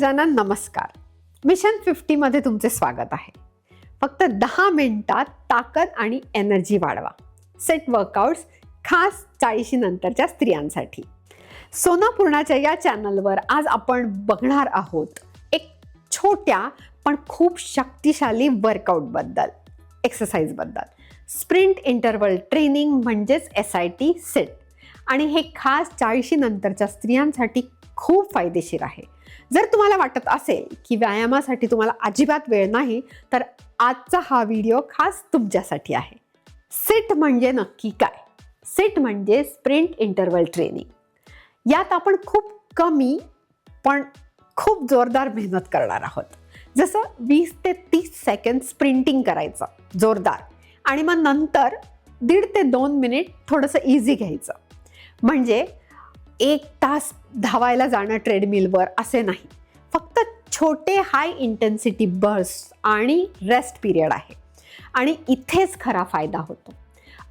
सर्वजण नमस्कार. मिशन 50 मध्ये तुमचे स्वागत आहे. फक्त 10 मिनिटात ताकद आणि एनर्जी वाढवा. सेट वर्कआउट्स खास 40 नंतरच्या स्त्रियांसाठी. सोना पूर्णाच्या या चॅनलवर आज आपण बघणार आहोत एक छोट्या पण खूप शक्तिशाली वर्कआउट बद्दल, एक्सरसाइज बद्दल. स्प्रिंट इंटरवल ट्रेनिंग म्हणजेच SIT सेट. आणि हे खास 40 नंतरच्या स्त्रियांसाठी खूप फायदेशीर आहे. जर तुम्हाला वाटत असेल की व्यायामासाठी तुम्हाला अजिबात वेळ नाही, तर आजचा हा व्हिडिओ खास तुमच्यासाठी आहे. सेट म्हणजे नक्की काय? सेट म्हणजे स्प्रिंट इंटरवल ट्रेनिंग. यात आपण खूप कमी पण खूप जोरदार मेहनत करणार आहोत. जसं 20 ते 30 सेकंद स्प्रिंटिंग करायचं जोरदार, आणि मग नंतर 1.5 ते 2 मिनिट थोडंसं इझी घ्यायचं. म्हणजे 1 तास धावायला जाणं ट्रेडमिलवर असे नाही. फक्त छोटे हाय इंटेन्सिटी बर्स्ट आणि रेस्ट पिरियड आहे. आणि इथेच खरा फायदा होतो.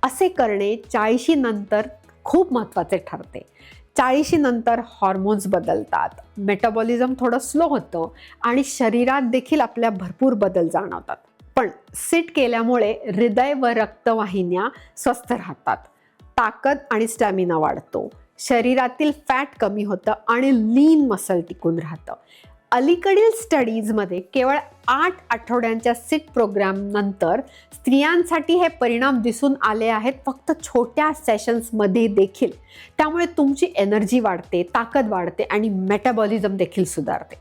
असे करणे 40 नंतर खूप महत्त्वाचे ठरते. 40 नंतर हॉर्मोन्स बदलतात, मेटाबॉलिझम थोडं स्लो होतं आणि शरीरात देखील आपल्या भरपूर बदल जाणवतात. पण सिट केल्यामुळे हृदय व रक्तवाहिन्या स्वस्थ राहतात, ताकद आणि स्टॅमिना वाढतो, शरीरातील फॅट कमी होतं आणि लीन मसल टिकून राहतं. अलीकडील स्टडीजमध्ये केवळ 8 आठवड्यांच्या सिट प्रोग्राम नंतर स्त्रियांसाठी हे परिणाम दिसून आले आहेत, फक्त छोट्या सेशन्समध्ये देखील. त्यामुळे तुमची एनर्जी वाढते, ताकद वाढते आणि मेटाबॉलिझम देखील सुधारते.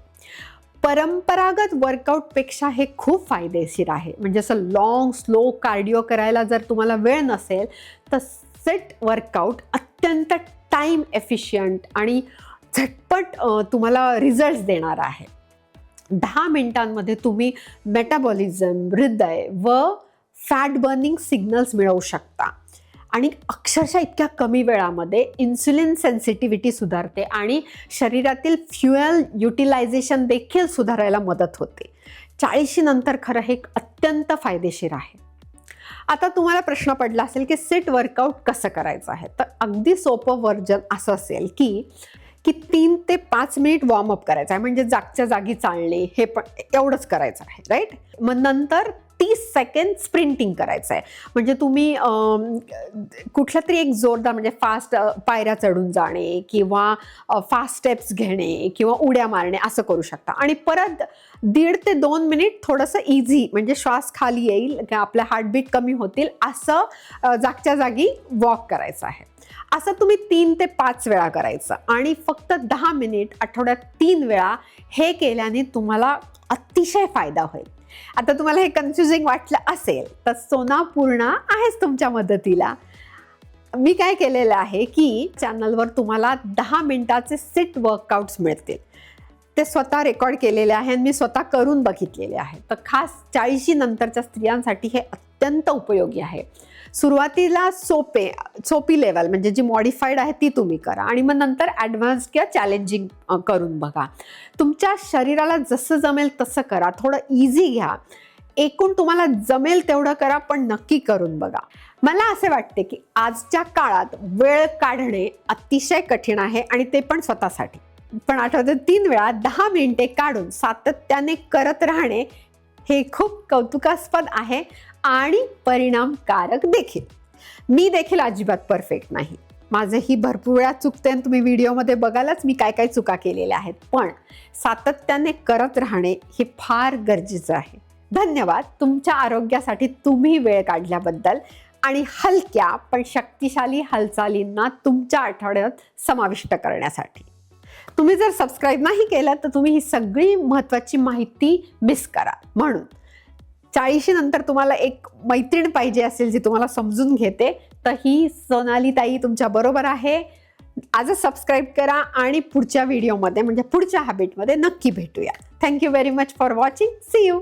परंपरागत वर्कआउटपेक्षा हे खूप फायदेशीर आहे. म्हणजे असं लॉंग स्लो कार्डिओ करायला जर तुम्हाला वेळ नसेल, तर सेट वर्कआउट अत्यंत टाईम एफिशियंट आणि झटपट तुम्हाला रिझल्ट्स देणार आहे. 10 मिनिटांमध्ये तुम्ही मेटाबॉलिझम, हृदय व फॅट बर्निंग सिग्नल्स मिळवू शकता. आणि अक्षरशः इतक्या कमी वेळामध्ये इन्सुलिन सेन्सिटिव्हिटी सुधारते आणि शरीरातील फ्युएल युटिलायझेशन देखील सुधारायला मदत होते. 40 नंतर खरं हे अत्यंत फायदेशीर आहे. आता तुम्हाला प्रश्न पडला असेल की सिट वर्कआउट कसं करायचं आहे. तर अगदी सोपं व्हर्जन असं असेल की 3 ते 5 मिनिट वॉर्मअप करायचं आहे. म्हणजे जागच्या जागी चालणे, हे पण एवढंच करायचं आहे, राईट. मग नंतर 30 सेकंद स्प्रिंटिंग करायचं आहे. म्हणजे तुम्ही कुठला तरी एक जोरदार, म्हणजे फास्ट पायऱ्या चढून जाणे किंवा फास्ट स्टेप्स घेणे किंवा उड्या मारणे असं करू शकता. आणि परत 1.5 ते 2 मिनिट थोडंसं इझी, म्हणजे श्वास खाली येईल, आपल्या हार्टबीट कमी होतील असं जागच्या जागी वॉक करायचं आहे. असं तुम्ही 3 ते 5 वेळा करायचं आणि फक्त 10 मिनिट आठवड्यात 3 वेळा हे केल्याने तुम्हाला अतिशय फायदा होईल. आता तुम्हाला हे कन्फ्युजिंग वाटलं असेल तर सोना पूर्णा आहेच तुमच्या मदतीला. मी काय केलेलं आहे की चॅनलवर तुम्हाला 10 मिनिटाचे सिट वर्कआउट्स मिळतील. ते स्वतः रेकॉर्ड केलेले आहे आणि मी स्वतः करून बघितलेले आहे. तर खास 40 नंतरच्या स्त्रियांसाठी हे अत्यंत उपयोगी आहे. सुरुवातीला सोपी लेवल, म्हणजे जी मॉडिफाईड आहे ती तुम्ही करा आणि मग नंतर ॲडव्हान्स किंवा चॅलेंजिंग करून बघा. तुमच्या शरीराला जसं जमेल तसं करा. थोडं इझी घ्या. एकूण तुम्हाला जमेल तेवढं करा, पण नक्की करून बघा. मला असे वाटते की आजच्या काळात वेळ काढणे अतिशय कठीण आहे, आणि ते पण स्वतःसाठी. पण आठवड्यात 3 वेळा 10 मिनिटे काढून सातत्याने करत राहणे हे खूप कौतुकास्पद आहे आणि परिणामकारक देखील. मी देखील अजिबात परफेक्ट नाही. माझंही भरपूर वेळा चुकते आणि तुम्ही व्हिडिओमध्ये बघालच मी काय काय चुका केलेल्या आहेत. पण सातत्याने करत राहणे हे फार गरजेचं आहे. धन्यवाद तुमच्या आरोग्यासाठी तुम्ही वेळ काढल्याबद्दल आणि हलक्या पण शक्तिशाली हालचालींना तुमच्या आठवड्यात समाविष्ट करण्यासाठी. तुम्ही जर सबस्क्राईब नाही केलं तर तुम्ही ही सगळी महत्त्वाची माहिती मिस करा. म्हणून 40 नंतर तुम्हाला एक मैत्रीण पाहिजे असेल जी तुम्हाला समजून घेते, तर ही सोनाली ताई तुमच्या बरोबर आहे. आजच सबस्क्राईब करा आणि पुढच्या व्हिडिओमध्ये, म्हणजे पुढच्या हॅबिटमध्ये नक्की भेटूया. Thank you very much for watching. See you.